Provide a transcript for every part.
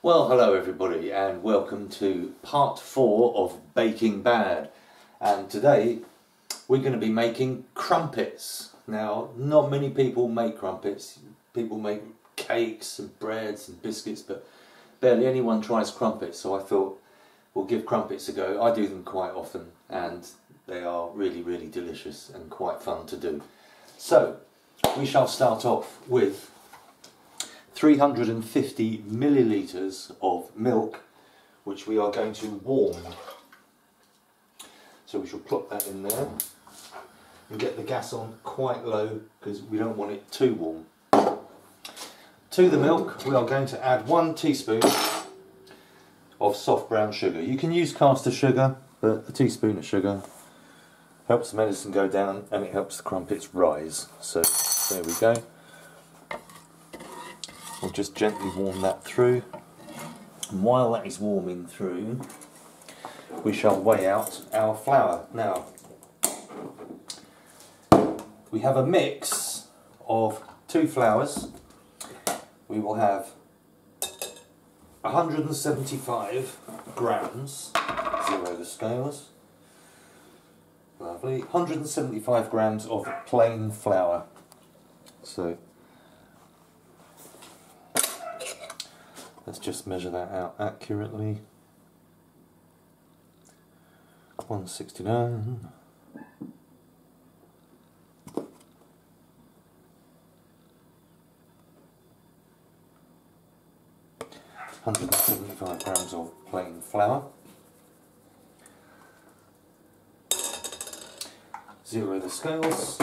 Well, hello everybody and welcome to part 4 of Baking Bad, and today we're going to be making crumpets. Now, not many people make crumpets. People make cakes and breads and biscuits, but barely anyone tries crumpets, so I thought we'll give crumpets a go. I do them quite often and they are really delicious and quite fun to do. So we shall start off with 350 millilitres of milk, which we are going to warm. So we shall plop that in there and get the gas on quite low because we don't want it too warm. To the milk we are going to add 1 teaspoon of soft brown sugar. You can use caster sugar, but a teaspoon of sugar helps the medicine go down and it helps the crumpets rise. So there we go. We'll just gently warm that through, and while that is warming through we shall weigh out our flour. Now we have a mix of 2 flours. We will have 175 grams, zero the scales, lovely, 175 grams of plain flour. So let's just measure that out accurately. 169. £175 grams of plain flour. Zero the scales.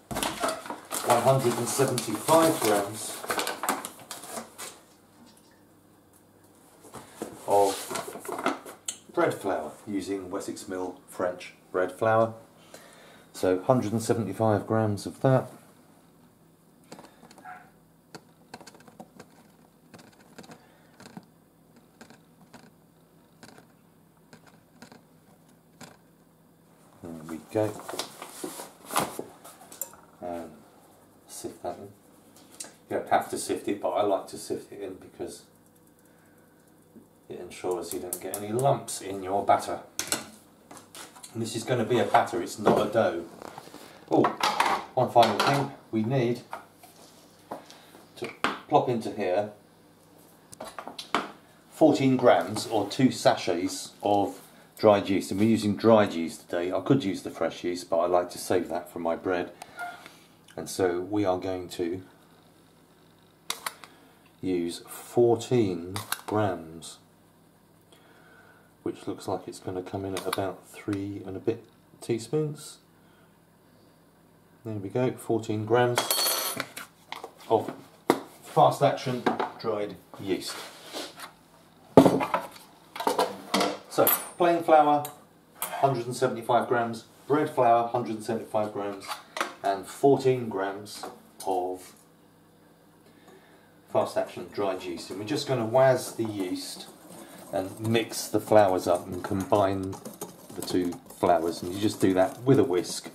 175 grams of bread flour, using Wessex Mill French bread flour. So 175 grams of that. There we go. And sift that in. You don't have to sift it, but I like to sift it in because it ensures you don't get any lumps in your batter. And this is going to be a batter, it's not a dough. Oh, one final thing, we need to plop into here 14 grams or 2 sachets of dried yeast. And we're using dried yeast today. I could use the fresh yeast, but I like to save that for my bread. And so we are going to use 14 grams, which looks like it's going to come in at about 3 and a bit teaspoons. There we go, 14 grams of fast action dried yeast. So, plain flour, 175 grams, bread flour, 175 grams, and 14 grams of fast action dried yeast. And we're just going to waz the yeast and mix the flours up and combine the 2 flours, and you just do that with a whisk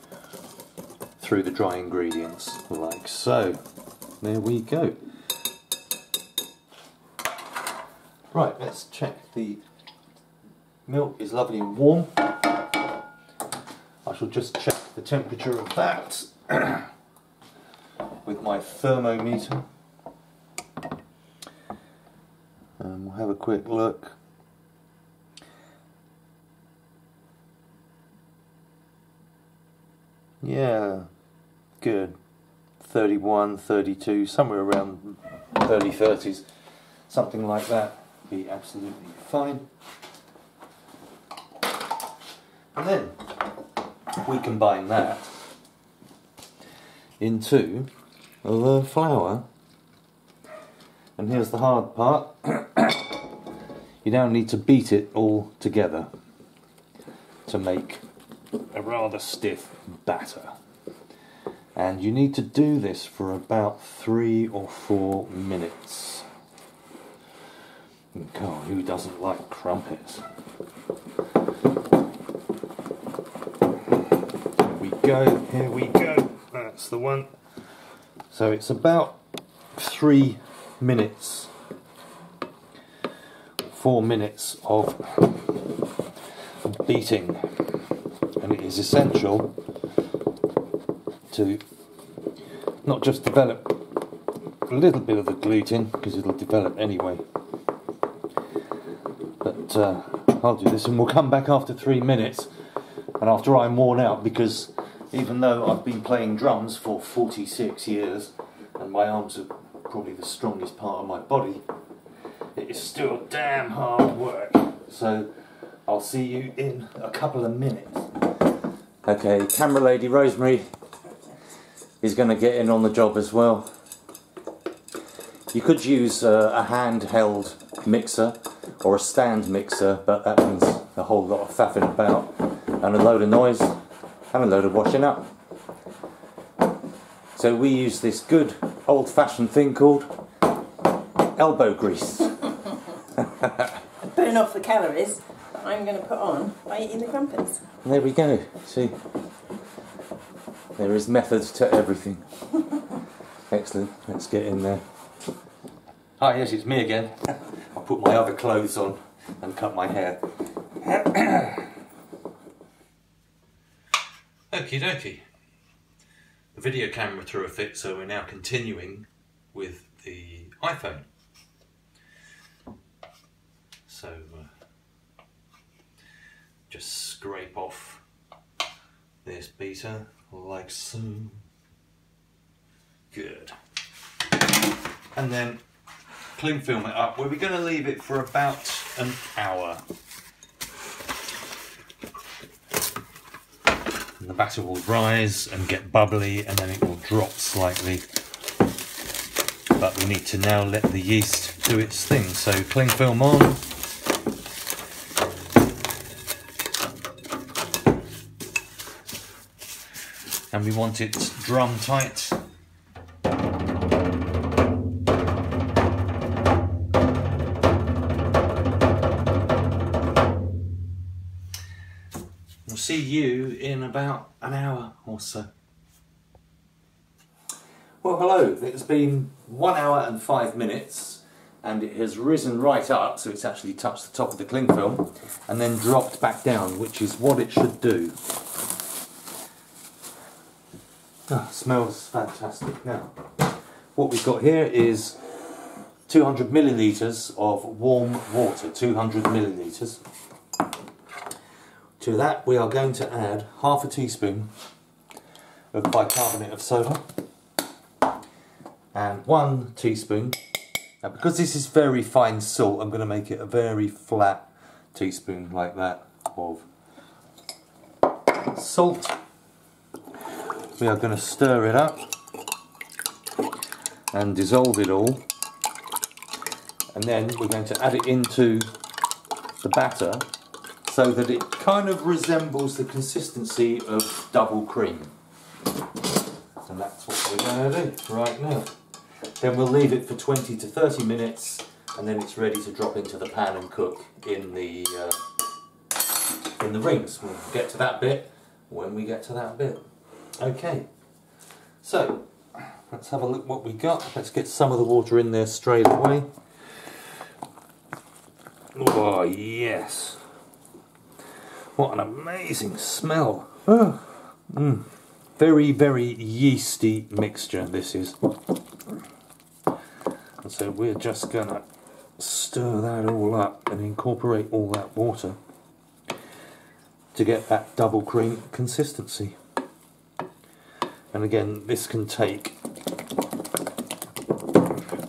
through the dry ingredients like so. There we go. Right, let's check the milk is lovely and warm. I shall just check the temperature of that with my thermometer. We'll have a quick look. Yeah, good. 31, 32, somewhere around early 30s, something like that, be absolutely fine. And then we combine that into the flour. And here's the hard part. You now need to beat it all together to make a rather stiff batter. And you need to do this for about 3 or 4 minutes. God, who doesn't like crumpets? Here we go, that's the one. So it's about 3 minutes 4 minutes of beating, and it is essential to not just develop a little bit of the gluten, because it'll develop anyway, but I'll do this and we'll come back after 3 minutes, and after I'm worn out, because even though I've been playing drums for 46 years and my arms are probably the strongest part of my body, it is still damn hard work. So I'll see you in a couple of minutes. Okay, camera lady Rosemary is going to get in on the job as well. You could use a handheld mixer or a stand mixer, but that means a whole lot of faffing about and a load of noise and a load of washing up. So we use this good old-fashioned thing called elbow grease. Burn off the calories that I'm going to put on by eating the crumpets. And there we go. See, there is method to everything. Excellent. Let's get in there. Hi, yes, it's me again. I'll put my other clothes on and cut my hair. Okie dokie. The video camera threw a fit, so we're now continuing with the iPhone. So just scrape off this beater like so. Good. And then cling film it up. We're going to leave it for about an hour. And the batter will rise and get bubbly, and then it will drop slightly. But we need to now let the yeast do its thing. So cling film on. And we want it drum tight. We'll see you in about an hour or so. Well, hello, it's been 1 hour and 5 minutes and it has risen right up, so it's actually touched the top of the cling film and then dropped back down, which is what it should do. Ah, smells fantastic. Now, what we've got here is 200 millilitres of warm water, 200 millilitres. To that we are going to add half a teaspoon of bicarbonate of soda and 1 teaspoon. Now, because this is very fine salt, I'm going to make it a very flat teaspoon like that of salt. We are going to stir it up and dissolve it all, and then we're going to add it into the batter so that it kind of resembles the consistency of double cream. And that's what we're going to do right now. Then we'll leave it for 20 to 30 minutes and then it's ready to drop into the pan and cook in the rings. We'll get to that bit when we get to that bit. Okay, so let's have a look what we got. Let's get some of the water in there straight away. Oh yes, what an amazing smell. Oh. Very, very yeasty mixture this is. And so we're just going to stir that all up and incorporate all that water to get that double cream consistency. And again, this can take,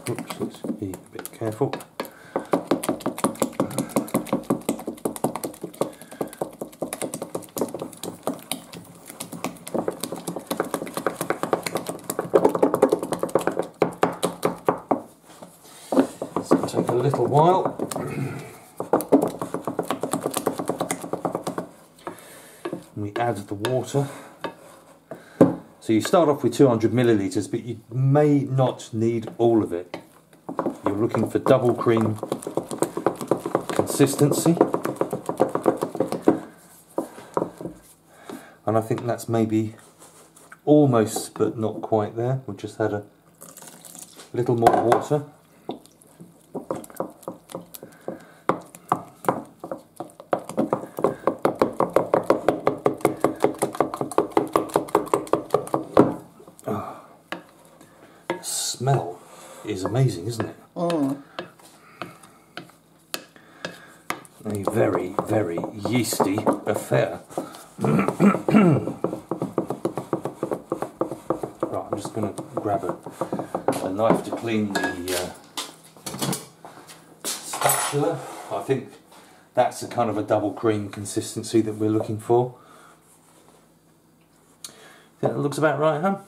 oops, let's be a bit careful. It's going to take a little while. And we add the water. So you start off with 200 millilitres, but you may not need all of it. You're looking for double cream consistency. And I think that's maybe almost, but not quite there. We'll just add a little more water. is amazing, isn't it? Mm. A very, very yeasty affair. Right, I'm just going to grab a knife to clean the spatula. I think that's a kind of a double cream consistency that we're looking for. Think that looks about right, huh?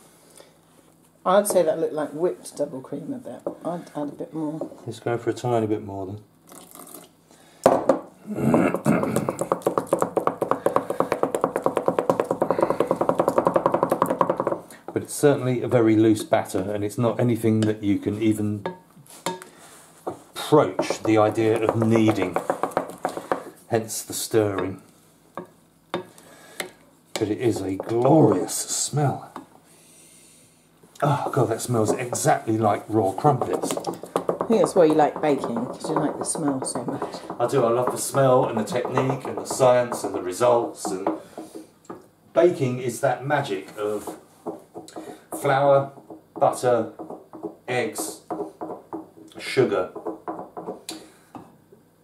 I'd say that looked like whipped double cream a bit. I'd add a bit more. Let's go for a tiny bit more then. But it's certainly a very loose batter, and it's not anything that you can even approach the idea of kneading, hence the stirring. But it is a glorious smell. Oh god, that smells exactly like raw crumpets. I think that's why you like baking, because you like the smell so much. I do, I love the smell and the technique and the science and the results, and baking is that magic of flour, butter, eggs, sugar,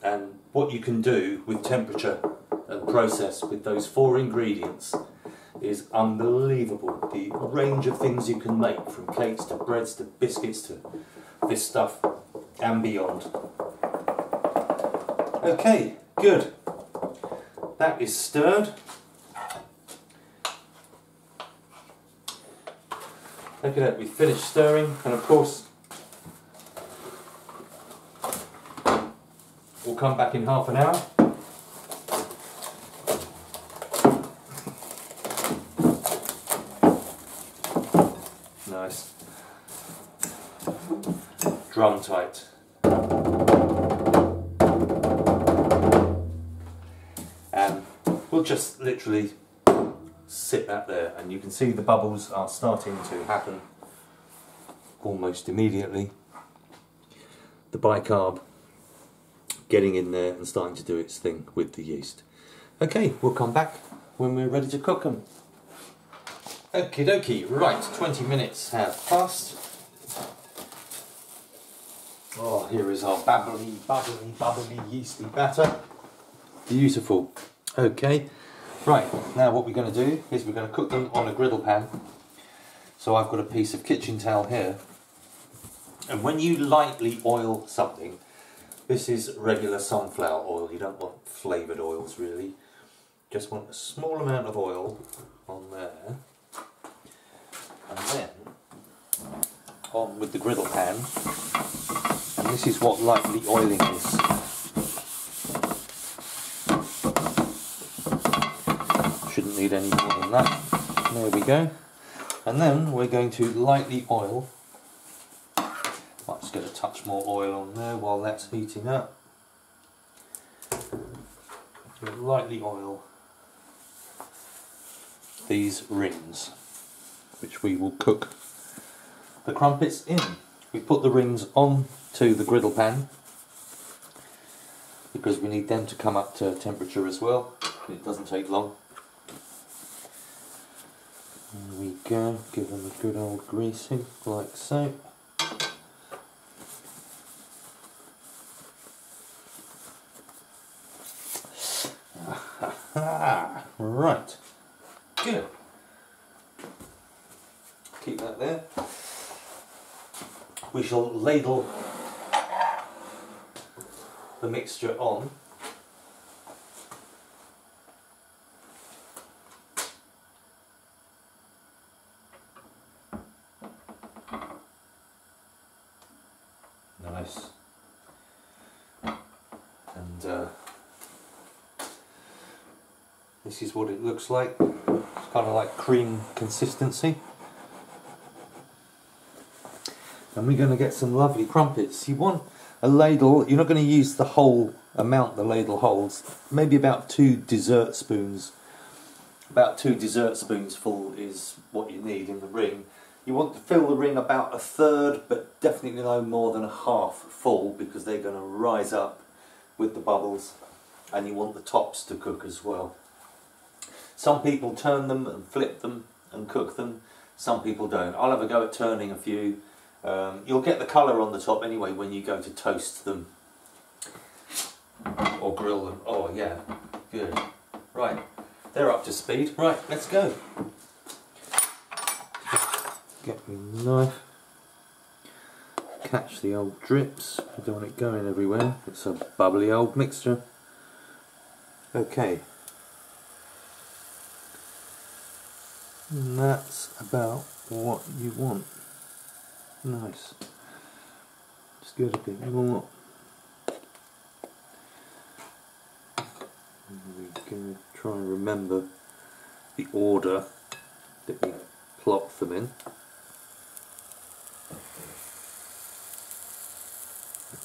and what you can do with temperature and process with those 4 ingredients is unbelievable. The range of things you can make, from cakes to breads to biscuits to this stuff and beyond. Okay, good. That is stirred. Look at that, we finished stirring, and of course we'll come back in half an hour. Nice. Drum tight. And we'll just literally sit that there, and you can see the bubbles are starting to happen almost immediately. The bicarb getting in there and starting to do its thing with the yeast. Okay, we'll come back when we're ready to cook them. Okie dokie, right, 20 minutes have passed. Oh, here is our bubbly, bubbly, bubbly yeasty batter. Beautiful. Okay, right, now what we're going to do is we're going to cook them on a griddle pan. So I've got a piece of kitchen towel here. And when you lightly oil something, this is regular sunflower oil, you don't want flavoured oils really. Just want a small amount of oil on there. And then on with the griddle pan, and this is what lightly oiling is. Shouldn't need any more than that. There we go. And then we're going to lightly oil. Might just get a touch more oil on there while that's heating up. We'll lightly oil these rings, which we will cook the crumpets in. We put the rings on to the griddle pan because we need them to come up to temperature as well. It doesn't take long. There we go, give them a good old greasing like so. Right, good. Keep that there. We shall ladle the mixture on. Nice. And this is what it looks like. It's kind of like cream consistency. And we're going to get some lovely crumpets. You want a ladle, you're not going to use the whole amount the ladle holds, maybe about 2 dessert spoons. About 2 dessert spoons full is what you need in the ring. You want to fill the ring about 1/3, but definitely no more than 1/2 full, because they're going to rise up with the bubbles, and you want the tops to cook as well. Some people turn them and flip them and cook them, some people don't. I'll have a go at turning a few You'll get the colour on the top anyway when you go to toast them or grill them. Oh yeah, good. Right, they're up to speed. Right, let's go. Get me the knife. Catch the old drips. I don't want it going everywhere. It's a bubbly old mixture. Okay. And that's about what you want. Nice. Just get a bit more. We're going to try and remember the order that we plot them in.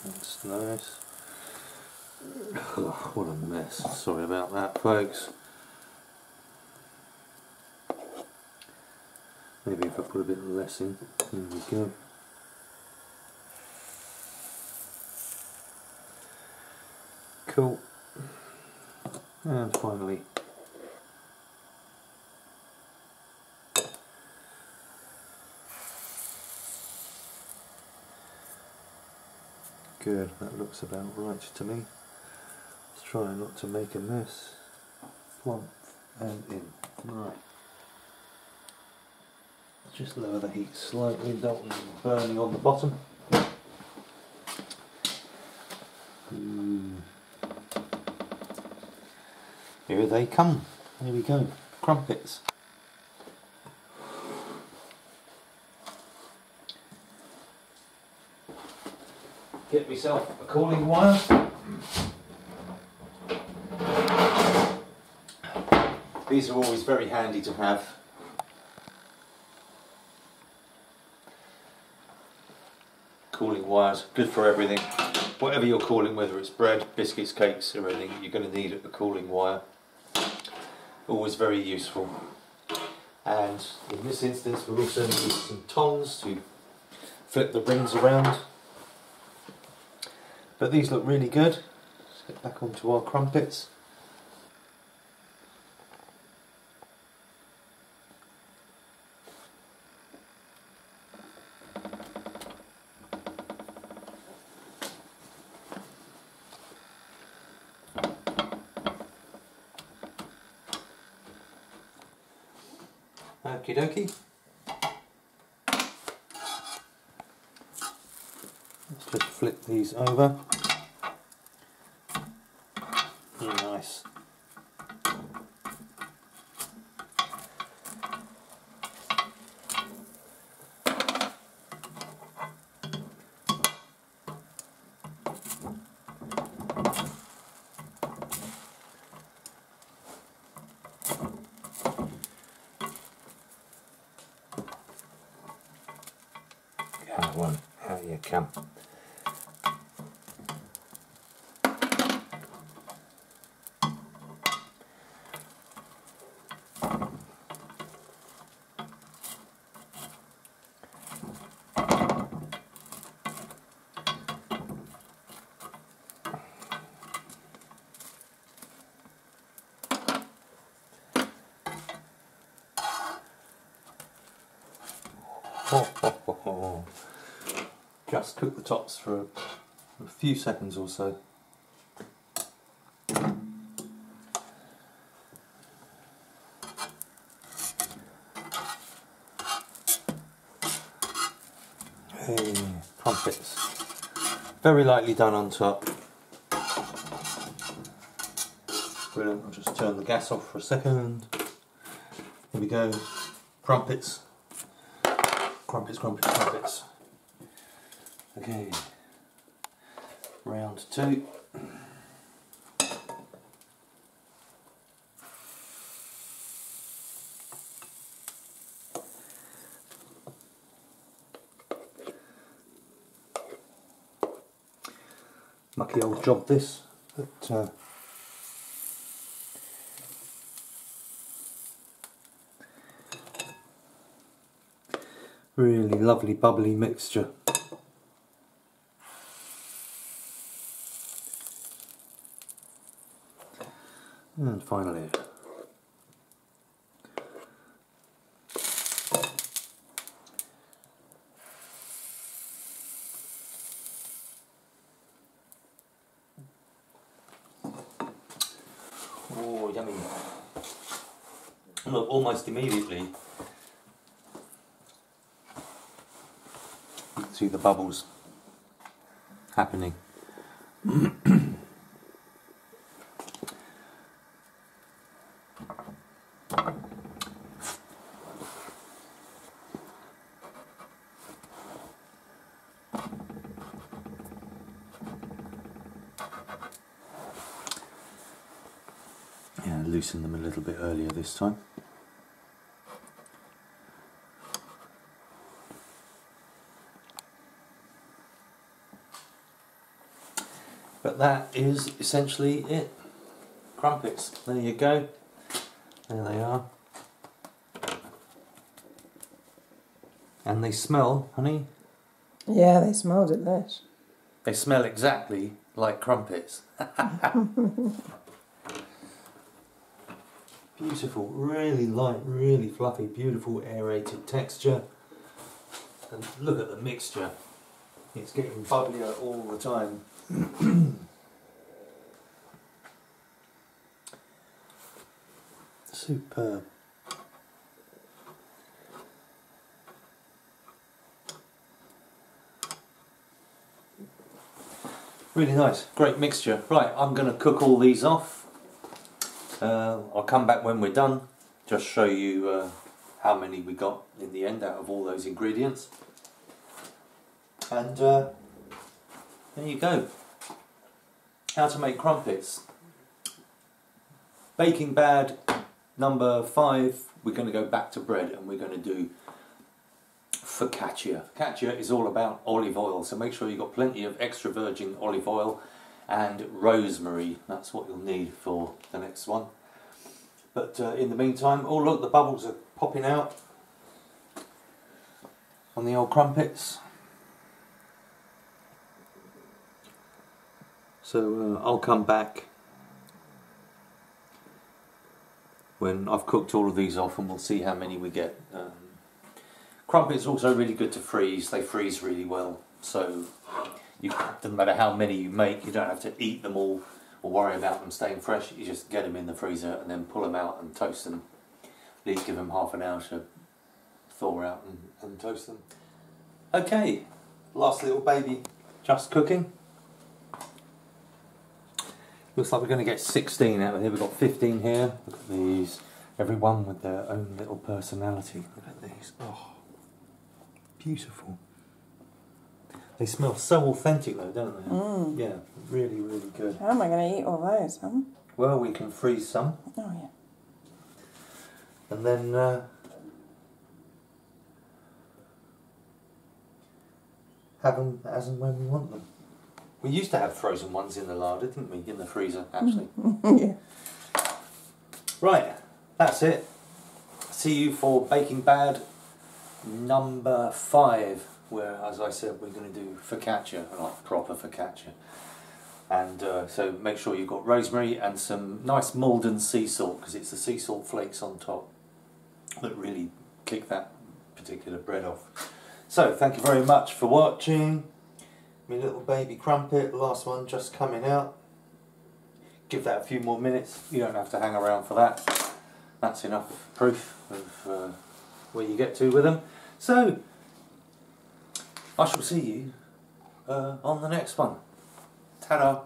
That's nice. Oh, what a mess. Sorry about that, folks. Maybe if I put a bit less in. There we go. Cool. And finally, good, that looks about right to me. Let's try not to make a mess. Plump and in. Right. Just lower the heat slightly, don't want it burning on the bottom. Here they come. There we go. Crumpets. Get myself a cooling wire. These are always very handy to have. Cooling wires, good for everything. Whatever you're cooling, whether it's bread, biscuits, cakes, or anything, you're going to need a cooling wire. Always very useful. And in this instance, we're also going to use some tongs to flip the rings around. But these look really good. Let's get back onto our crumpets. Okie dokie. Let's just flip these over. Nice. Come on, how you come. Just cook the tops for a few seconds or so. Hey, crumpets. Very lightly done on top. Brilliant. I'll just turn the gas off for a second. Here we go. Crumpets. Crumpets, crumpets, crumpets. Okay. Round two. Mucky old job this, but really lovely bubbly mixture. And finally, Oh, yummy. Look, almost immediately, you can see the bubbles happening. Yeah, loosen them a little bit earlier this time. But that is essentially it. Crumpets. There you go. There they are. And they smell, honey. Yeah, they smell delish. They smell exactly like crumpets. Beautiful, really light, really fluffy, beautiful aerated texture. And look at the mixture. It's getting bubblier all the time. Superb. Really nice, great mixture. Right, I'm going to cook all these off. I'll come back when we're done, just show you how many we got in the end out of all those ingredients. And there you go. How to make crumpets. Baking bad number 5, we're going to go back to bread and we're going to do focaccia. Focaccia is all about olive oil, so make sure you've got plenty of extra virgin olive oil and rosemary. That's what you'll need for the next one. But in the meantime, oh look, the bubbles are popping out on the old crumpets. So I'll come back when I've cooked all of these off and we'll see how many we get. Crumpets are also really good to freeze. They freeze really well, so doesn't matter how many you make, you don't have to eat them all or worry about them staying fresh. You just get them in the freezer and then pull them out and toast them. Please give them half an hour to thaw out and toast them. Okay, last little baby just cooking. Looks like we're going to get 16 out of here. We've got 15 here. Look at these. Everyone with their own little personality. Look at these. Oh, beautiful. They smell so authentic though, don't they? Mm. Yeah, really, really good. How am I going to eat all those, huh? Well, we can freeze some. Oh, yeah. And then have them as and when we want them. We used to have frozen ones in the larder, didn't we? In the freezer, actually. Yeah. Right, that's it. See you for baking bad number 5, where, as I said, we're going to do focaccia, like proper focaccia. And so make sure you've got rosemary and some nice Malden sea salt, because it's the sea salt flakes on top that really kick that particular bread off. So, thank you very much for watching. My little baby crumpet, the last one just coming out. Give that a few more minutes. You don't have to hang around for that. That's enough proof of where you get to with them. So, I shall see you on the next one. Ta-da!